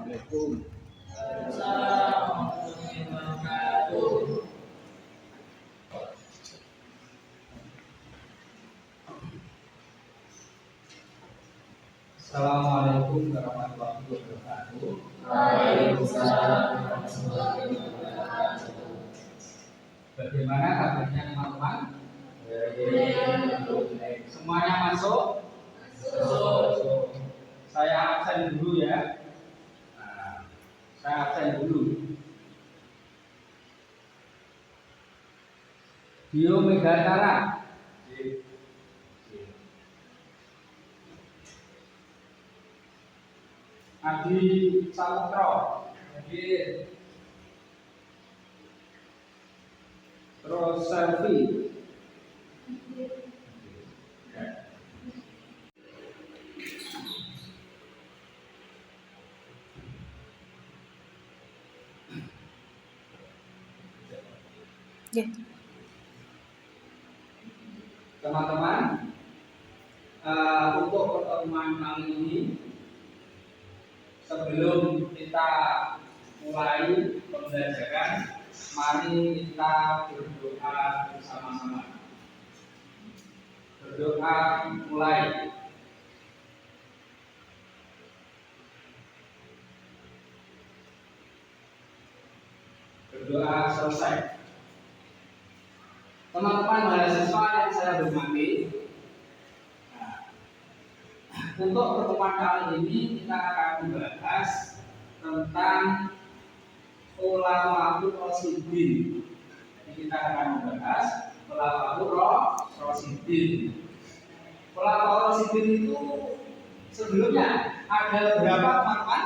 Assalamualaikum. Assalamualaikum warahmatullahi wabarakatuh. Waalaikumsalam warahmatullahi wabarakatuh. Bagaimana kabarnya teman-teman? Baik. Semuanya masuk? Masuk. Saya absen dulu ya. Saya absen dulu. Dio Megatara. Adi Saputro. Terus Selfie. Teman-teman, untuk pertemuan kali ini, sebelum kita mulai pembelajaran, mari kita berdoa bersama-sama. Berdoa mulai. Berdoa selesai. Teman-teman mahasiswa yang saya hormati, untuk pertemuan kali ini kita akan membahas tentang Khulafaur Rasyidin. Jadi kita akan membahas Khulafaur Rasyidin. Khulafaur Rasyidin itu sebelumnya ada berapa teman-teman?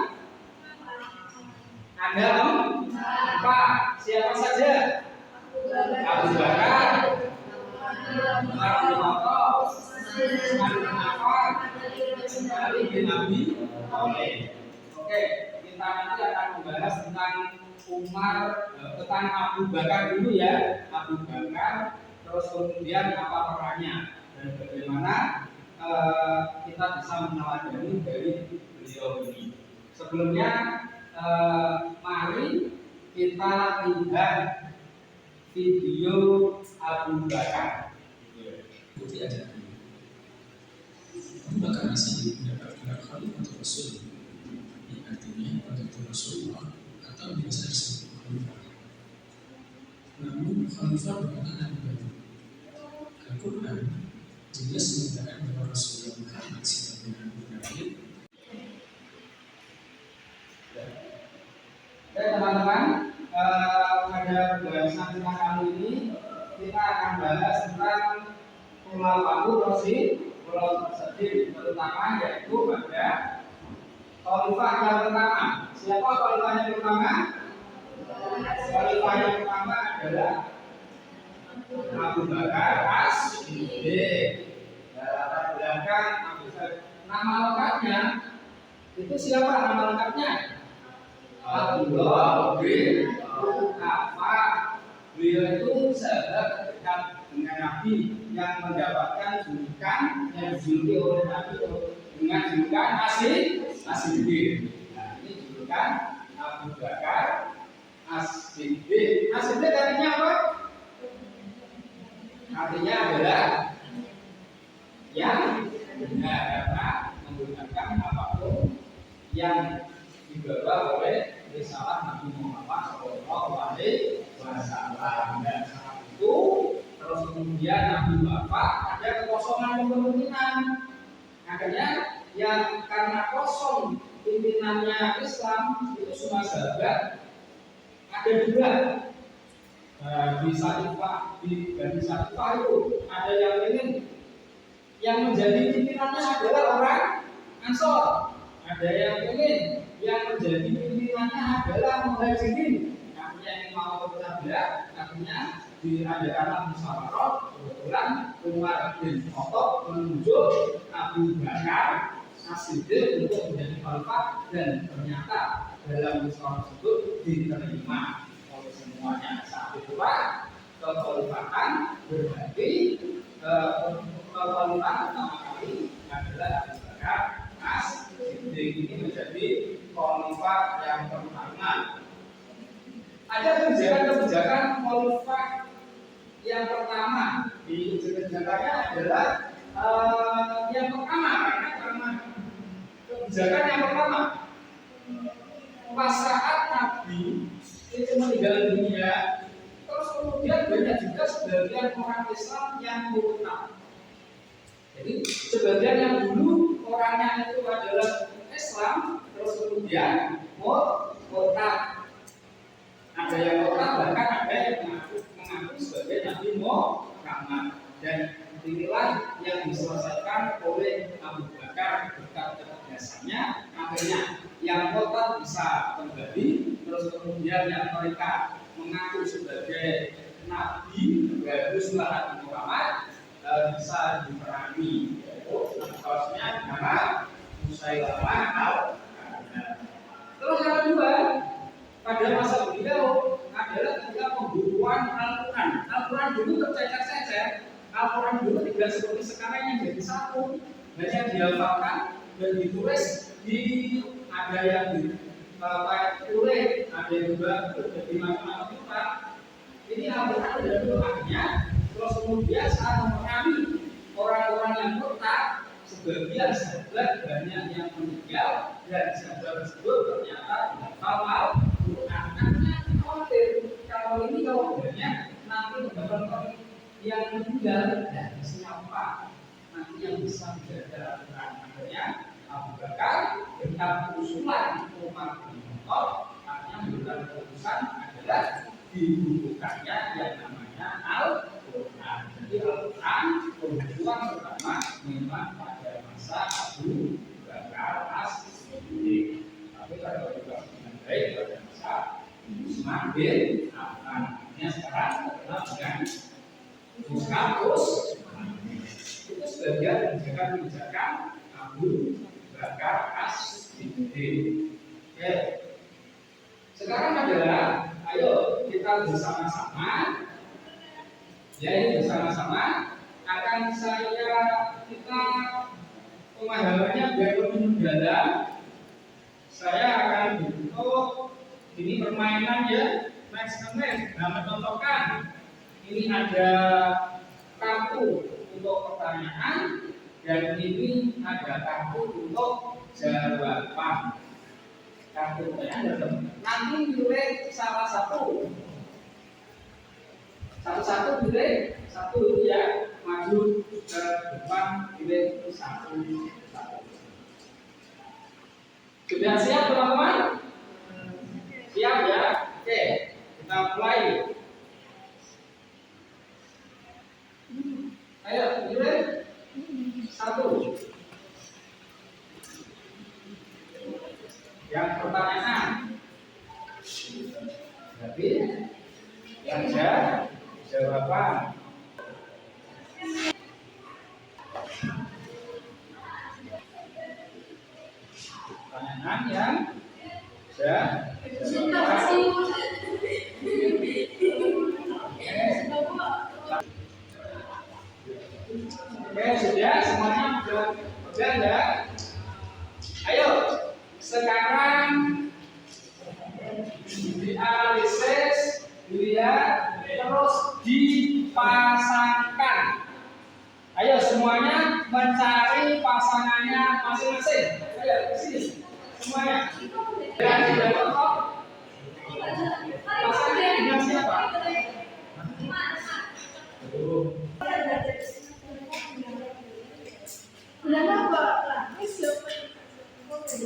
Ada 4. Siapa saja? Abu Bakar, Umar bin Khattab, Utsman bin Affan, Ali bin Abi Thalib. Oke, kita nanti akan membahas tentang tentang Abu Bakar dulu ya. Abu Bakar, terus kemudian apa perannya dan bagaimana kita bisa meneladani dari beliau ini. Sebelumnya, mari kita lihat video Abu Bakar. Putih aja. Abu Bakar masih mendapatkan Khalifatul Rasul, yang artinya Khalifatul Rasulullah atau biasa disebut Khalifah. Namun Khalifah bermakna pribadi. Al-Quran jelas menyatakan bahwa Rasulullah Muhammad sebagai Nabi. Oke teman-teman, pada pembahasan kita kali ini kita akan bahas tentang Khulafaur Rasyidin, terutama yaitu pada khalifah yang pertama. Siapa khalifah yang pertama? Khalifah yang pertama adalah Abu Bakar As-Siddiq. Latar belakang Abu Bakar. Nama lengkapnya itu siapa nama lengkapnya? Abdullah bin Affan. Beliau itu sahabat dekat dengan Nabi yang mendapatkan julukan yang dijuluki oleh Nabi dengan julukan As-Siddiq. Nah, ini julukan Abu Bakar As-Siddiq. As-Siddiq artinya apa? Artinya adalah yang benar karena menggunakan apapun yang dibawa oleh risalah Nabi Muhammad Shallallahu Alaihi Wasallam. Dan saat itu terus kemudian Nabi wafat, ada kekosongan kepemimpinan. Akhirnya yang karena kosong pimpinannya Islam itu semua sahabat ada 2. Di Satifah itu ada yang ingin yang menjadi pimpinannya adalah orang Ansor. Ada yang ingin yang menjadi pimpinannya adalah Muhajirin. Artinya yang mau bersahabat, artinya diadakanlah musyawarah. Kebetulan Umar bin Khattab menunjuk Abu Bakar As-Siddiq untuk menjadi khalifah dan ternyata dalam musyawarah tersebut diterima oleh semuanya. Saat itulah kekhalifahan berbagi kekhalifahan pertama kali adalah Abu Bakar As-Siddiq ini menjadi khalifah kebijakan khalifah yang pertama di kebijakannya adalah yang pertama, karena kebijakan yang pertama pas saat Nabi itu meninggal dunia, terus kemudian banyak juga sebagian orang Islam yang murtad. Jadi sebagian yang dulu orangnya itu adalah Islam, terus kemudian murtad. Ada yang murtad, bahkan ada yang mengaku sebagai Nabi Muhammad. Dan inilah yang diselesaikan oleh Abu Bakar berkat ketegasannya. Akhirnya yang murtad bisa kembali, terus kemudian yang mereka mengaku sebagai Nabi setelah Nabi Muhammad bisa diperangi. Kasusnya karena Musailamah al-Kadzdzab. Terus yang kedua, pada masa beliau adalah ketika pembukuan Al-Quran. Al-Quran dulu tercecer-cecer. Al-Quran dulu tidak seperti sekarang yang jadi satu, hanya dihafalkan dan ditulis ada yang ditulis, ada yang juga jadi macam-macam kitab. Ini Al-Quran ada doanya. Terus kemudian saat memahami orang-orang yang murtad, sebagian sahabat banyak yang meninggal dan sahabat tersebut ternyata dihafal Al-Quran. Karena khawatir kalau ini kalau banyak nanti mendapatkan yang meninggal dan siapa nanti yang bisa menjaga Al-Quran. Akhirnya Abu Bakar dengan usulan Umar bin Khattab akhirnya memberikan keputusan adalah dibukukannya yang namanya Al-Quran. Jadi Al-Quran pembukuan pertama memang pada masa Abu Bakar As-Siddiq. Tapi kalau juga dengan baik pada masa Utsman bin Affan. Ini sekarang adalah dengan kampus itu sebagian kebijakan Abu Bakar As-Siddiq. Oke. Sekarang adalah ayo kita bersama-sama, ya ini bersama-sama akan kita pemahamannya biar lebih mendalam. Saya akan bentuk ini permainan ya, match and match. Nah, mencontohkan ini ada kartu untuk pertanyaan dan ini ada kartu untuk jawaban. Kartu pertanyaan nanti pilih salah satu. Satu-satu pilih satu itu ya, maju ke depan pilih satu. Sudah siap teman-teman? Siap ya? Oke, kita mulai. Ayo, pilih satu. Yang pertanyaan. Berarti yang jawaban. Pertanyaan yang jawaban. Oke, sudah semuanya sudah ya. Ayo, sekarang dianalisis, dilihat, terus dipasangkan. Ayo semuanya mencari pasangannya masing-masing. Ayo sini semuanya. Dan tidak cocok. Pasangannya dengan siapa?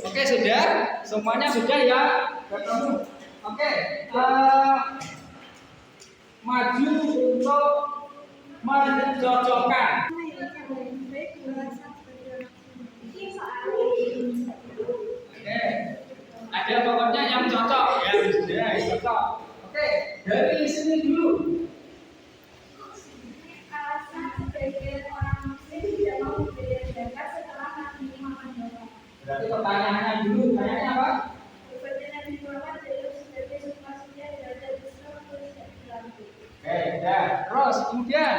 Oke, sudah, semuanya sudah ya, ketemu. Oke, maju untuk mencocokkan. Oke, ada pokoknya yang cocok ya, sudah cocok. Oke, dari sini dulu. Berarti pertanyaannya dulu, pertanyaannya apa? Oke, ya. Terus kemudian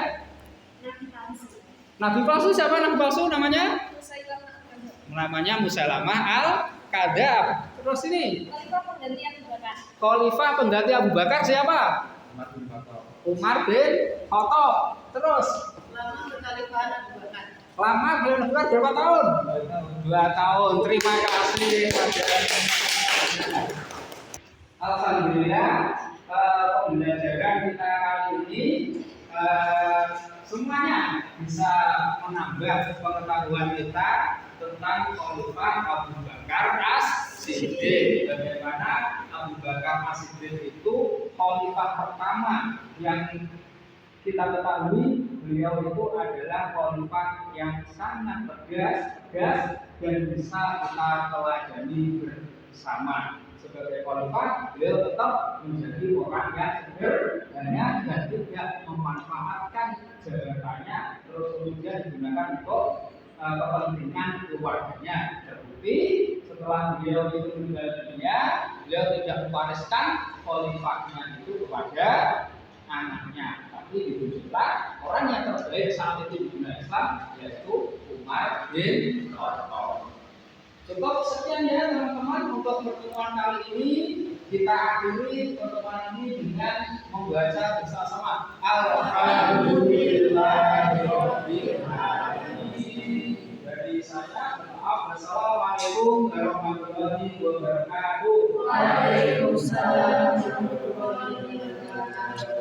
Nabi palsu siapa? Nabi palsu namanya? Namanya Musailamah al-Kadzdzab. Terus ini pengganti Abu Bakar. Khalifah pengganti Abu Bakar siapa? Umar bin Khattab. Terus Lama berkhalifahan Abu Bakar. lama beliau Bakar berapa tahun? 2 tahun. Terima kasih. Alhamdulillah pembelajaran kita kali ini semuanya bisa menambah pengetahuan kita tentang Khalifah Abu Bakar As-Siddiq. Bagaimana Abu Bakar As-Siddiq itu khalifah pertama yang kita ketahui, beliau itu adalah khalifah yang sangat tegas dan bisa kita teladani bersama. Sebagai khalifah, beliau tetap menjadi orang yang sederhana dan tidak memanfaatkan jabatannya terus kemudian digunakan untuk kepentingan keluarganya. Terbukti setelah beliau itu meninggal dunia, beliau tidak mewariskan khalifahnya itu kepada anaknya, tapi ditunjukkan orang yang terbaik saat itu di dunia Islam yaitu Umar bin Khattab. Cukup sekian ya teman-teman untuk pertemuan kali ini. Kita akhiri pertemuan ini dengan membaca bersama-sama Alhamdulillahirabbil alamin. Dari saya maaf. Wassalamualaikum warahmatullahi wabarakatuh. Waalaikumsalam warahmatullahi wabarakatuh.